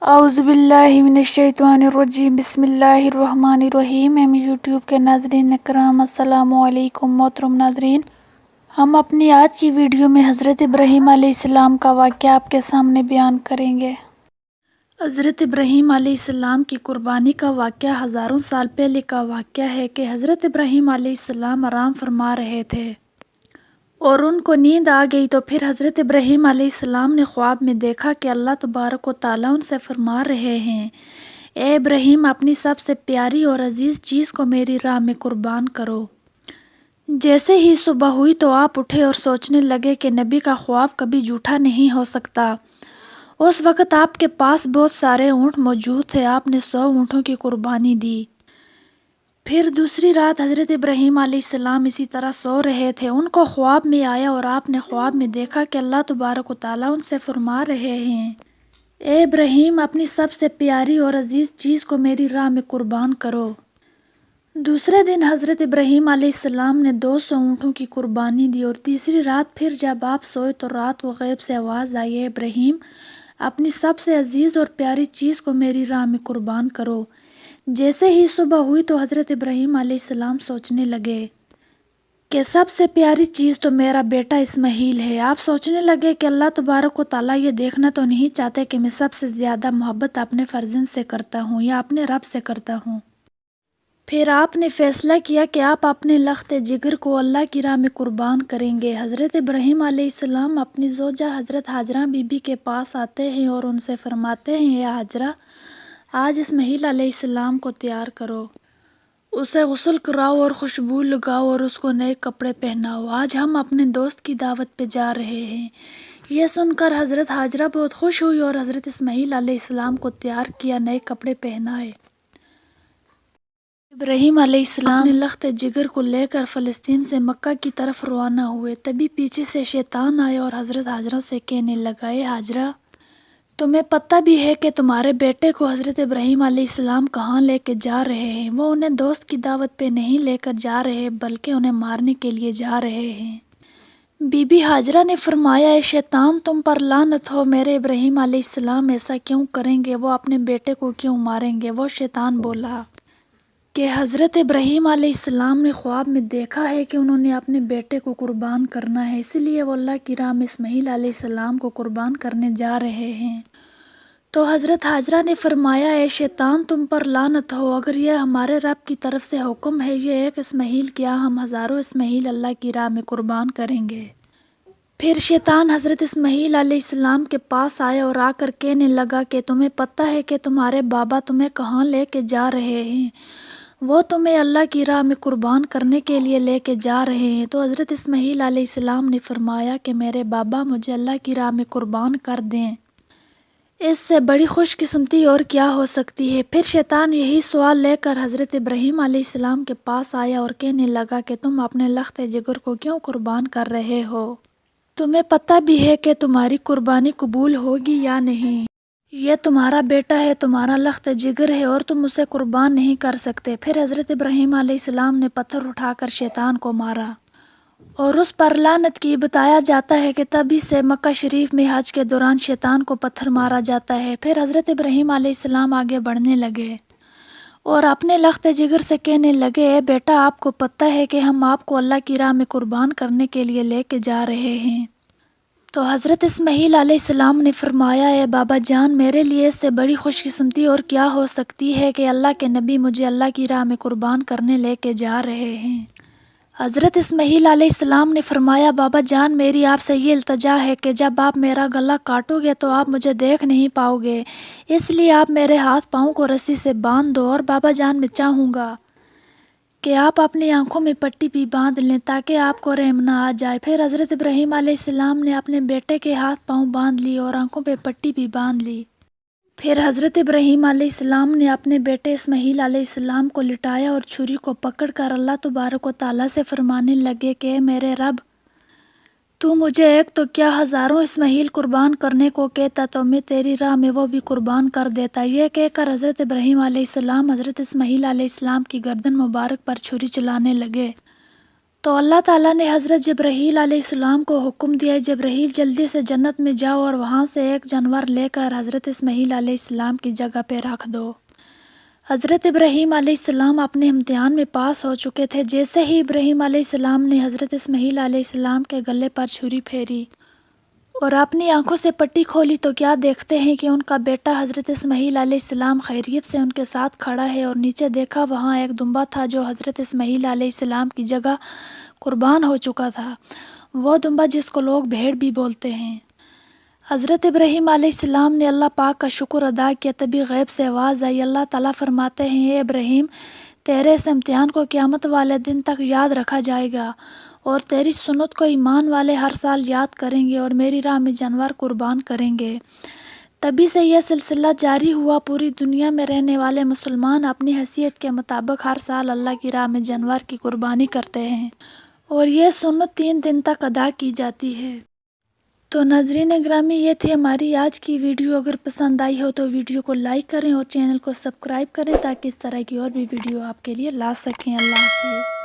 اعوذ باللہ من الشیطان الرجیم، بسم اللہ الرحمن الرحیم۔ یوٹیوب کے ناظرین اکرام، السلام علیکم۔ محترم ناظرین، ہم اپنی آج کی ویڈیو میں حضرت ابراہیم علیہ السلام کا واقعہ آپ کے سامنے بیان کریں گے۔ حضرت ابراہیم علیہ السلام کی قربانی کا واقعہ ہزاروں سال پہلے کا واقعہ ہے کہ حضرت ابراہیم علیہ السلام آرام فرما رہے تھے اور ان کو نیند آ گئی، تو پھر حضرت ابراہیم علیہ السلام نے خواب میں دیکھا کہ اللہ تبارک و تعالیٰ ان سے فرما رہے ہیں، اے ابراہیم، اپنی سب سے پیاری اور عزیز چیز کو میری راہ میں قربان کرو۔ جیسے ہی صبح ہوئی تو آپ اٹھے اور سوچنے لگے کہ نبی کا خواب کبھی جھوٹا نہیں ہو سکتا۔ اس وقت آپ کے پاس بہت سارے اونٹ موجود تھے، آپ نے 100 اونٹوں کی قربانی دی۔ پھر دوسری رات حضرت ابراہیم علیہ السلام اسی طرح سو رہے تھے، ان کو خواب میں آیا اور آپ نے خواب میں دیکھا کہ اللہ تبارک و تعالیٰ ان سے فرما رہے ہیں، اے ابراہیم، اپنی سب سے پیاری اور عزیز چیز کو میری راہ میں قربان کرو۔ دوسرے دن حضرت ابراہیم علیہ السلام نے 200 اونٹوں کی قربانی دی، اور تیسری رات پھر جب آپ سوئے تو رات کو غیب سے آواز آئی، اے ابراہیم، اپنی سب سے عزیز اور پیاری چیز کو میری راہ میں قربان کرو۔ جیسے ہی صبح ہوئی تو حضرت ابراہیم علیہ السلام سوچنے لگے کہ سب سے پیاری چیز تو میرا بیٹا اسماعیل ہے۔ آپ سوچنے لگے کہ اللہ تبارک و تعالیٰ یہ دیکھنا تو نہیں چاہتے کہ میں سب سے زیادہ محبت اپنے فرزند سے کرتا ہوں یا اپنے رب سے کرتا ہوں۔ پھر آپ نے فیصلہ کیا کہ آپ اپنے لخت جگر کو اللہ کی راہ میں قربان کریں گے۔ حضرت ابراہیم علیہ السلام اپنی زوجہ حضرت ہاجرہ بی بی کے پاس آتے ہیں اور ان سے فرماتے ہیں، اے ہاجرہ، آج اسماعیل علیہ السلام کو تیار کرو، اسے غسل کراؤ اور خوشبو لگاؤ اور اس کو نئے کپڑے پہناؤ، آج ہم اپنے دوست کی دعوت پہ جا رہے ہیں۔ یہ سن کر حضرت ہاجرہ بہت خوش ہوئی اور حضرت اسماعیل علیہ السلام کو تیار کیا، نئے کپڑے پہنائے۔ ابراہیم علیہ السلام اپنے لخت جگر کو لے کر فلسطین سے مکہ کی طرف روانہ ہوئے، تبھی پیچھے سے شیطان آیا اور حضرت ہاجرہ سے کہنے لگا، اے ہاجرہ، تمہیں پتہ بھی ہے کہ تمہارے بیٹے کو حضرت ابراہیم علیہ السلام کہاں لے کے جا رہے ہیں؟ وہ انہیں دوست کی دعوت پہ نہیں لے کر جا رہے بلکہ انہیں مارنے کے لیے جا رہے ہیں۔ بی بی ہاجرہ نے فرمایا، اے شیطان، تم پر لعنت ہو، میرے ابراہیم علیہ السلام ایسا کیوں کریں گے؟ وہ اپنے بیٹے کو کیوں ماریں گے؟ وہ شیطان بولا کہ حضرت ابراہیم علیہ السلام نے خواب میں دیکھا ہے کہ انہوں نے اپنے بیٹے کو قربان کرنا ہے، اسی لیے وہ اللہ کی راہ میں اسماعیل علیہ السلام کو قربان کرنے جا رہے ہیں۔ تو حضرت ہاجرہ نے فرمایا، اے شیطان، تم پر لعنت ہو، اگر یہ ہمارے رب کی طرف سے حکم ہے، یہ ایک اسماعیل کیا، ہم ہزاروں اسماعیل اللہ کی راہ میں قربان کریں گے۔ پھر شیطان حضرت اسماعیل علیہ السلام کے پاس آیا اور آ کر کہنے لگا کہ تمہیں پتہ ہے کہ تمہارے بابا تمہیں کہاں لے کے جا رہے ہیں؟ وہ تمہیں اللہ کی راہ میں قربان کرنے کے لیے لے کے جا رہے ہیں۔ تو حضرت اسماعیل علیہ السلام نے فرمایا کہ میرے بابا مجھے اللہ کی راہ میں قربان کر دیں، اس سے بڑی خوش قسمتی اور کیا ہو سکتی ہے۔ پھر شیطان یہی سوال لے کر حضرت ابراہیم علیہ السلام کے پاس آیا اور کہنے لگا کہ تم اپنے لخت جگر کو کیوں قربان کر رہے ہو؟ تمہیں پتہ بھی ہے کہ تمہاری قربانی قبول ہوگی یا نہیں؟ یہ تمہارا بیٹا ہے، تمہارا لخت جگر ہے اور تم اسے قربان نہیں کر سکتے۔ پھر حضرت ابراہیم علیہ السلام نے پتھر اٹھا کر شیطان کو مارا اور اس پر لعنت کی۔ بتایا جاتا ہے کہ تبھی سے مکہ شریف میں حج کے دوران شیطان کو پتھر مارا جاتا ہے۔ پھر حضرت ابراہیم علیہ السلام آگے بڑھنے لگے اور اپنے لخت جگر سے کہنے لگے، اے بیٹا، آپ کو پتہ ہے کہ ہم آپ کو اللہ کی راہ میں قربان کرنے کے لیے لے کے جا رہے ہیں۔ تو حضرت اسماعیل علیہ السلام نے فرمایا، اے بابا جان، میرے لیے اس سے بڑی خوش قسمتی اور کیا ہو سکتی ہے کہ اللہ کے نبی مجھے اللہ کی راہ میں قربان کرنے لے کے جا رہے ہیں۔ حضرت اسماعیل علیہ السلام نے فرمایا، بابا جان، میری آپ سے یہ التجا ہے کہ جب آپ میرا گلا کاٹو گے تو آپ مجھے دیکھ نہیں پاؤ گے، اس لیے آپ میرے ہاتھ پاؤں کو رسی سے باندھ دو، اور بابا جان، میں چاہوں گا کہ آپ اپنی آنکھوں میں پٹی بھی باندھ لیں تاکہ آپ کو رحم نہ آ جائے۔ پھر حضرت ابراہیم علیہ السلام نے اپنے بیٹے کے ہاتھ پاؤں باندھ لی اور آنکھوں پہ پٹی بھی باندھ لی۔ پھر حضرت ابراہیم علیہ السلام نے اپنے بیٹے اسماعیل علیہ السلام کو لٹایا اور چھری کو پکڑ کر اللہ تبارک و تعالیٰ سے فرمانے لگے کہ اے میرے رب، تو مجھے ایک تو کیا ہزاروں اسماعیل قربان کرنے کو کہتا تو میں تیری راہ میں وہ بھی قربان کر دیتا۔ یہ کہہ کر حضرت ابراہیم علیہ السلام حضرت اسماعیل علیہ السلام کی گردن مبارک پر چھری چلانے لگے تو اللہ تعالیٰ نے حضرت جبرائیل علیہ السلام کو حکم دیا، جبرائیل جلدی سے جنت میں جاؤ اور وہاں سے ایک جانور لے کر حضرت اسماعیل علیہ السلام کی جگہ پہ رکھ دو۔ حضرت ابراہیم علیہ السلام اپنے امتحان میں پاس ہو چکے تھے۔ جیسے ہی ابراہیم علیہ السلام نے حضرت اسماعیل علیہ السلام کے گلے پر چھری پھیری اور اپنی آنکھوں سے پٹی کھولی تو کیا دیکھتے ہیں کہ ان کا بیٹا حضرت اسماعیل علیہ السلام خیریت سے ان کے ساتھ کھڑا ہے، اور نیچے دیکھا وہاں ایک دمبا تھا جو حضرت اسماعیل علیہ السلام کی جگہ قربان ہو چکا تھا، وہ دمبا جس کو لوگ بھیڑ بھی بولتے ہیں۔ حضرت ابراہیم علیہ السلام نے اللہ پاک کا شکر ادا کیا، تبھی غیب سے آواز آئی۔ اللہ تعالیٰ فرماتے ہیں، اے ابراہیم، تیرے اس امتحان کو قیامت والے دن تک یاد رکھا جائے گا، اور تیری سنت کو ایمان والے ہر سال یاد کریں گے اور میری راہ میں جانور قربان کریں گے۔ تبھی سے یہ سلسلہ جاری ہوا، پوری دنیا میں رہنے والے مسلمان اپنی حیثیت کے مطابق ہر سال اللہ کی راہ میں جانور کی قربانی کرتے ہیں، اور یہ سنت 3 دن تک ادا کی جاتی ہے۔ تو ناظرین گرامی، یہ تھی ہماری آج کی ویڈیو۔ اگر پسند آئی ہو تو ویڈیو کو لائک کریں اور چینل کو سبسکرائب کریں تاکہ اس طرح کی اور بھی ویڈیو آپ کے لیے لا سکیں۔ اللہ حافظ۔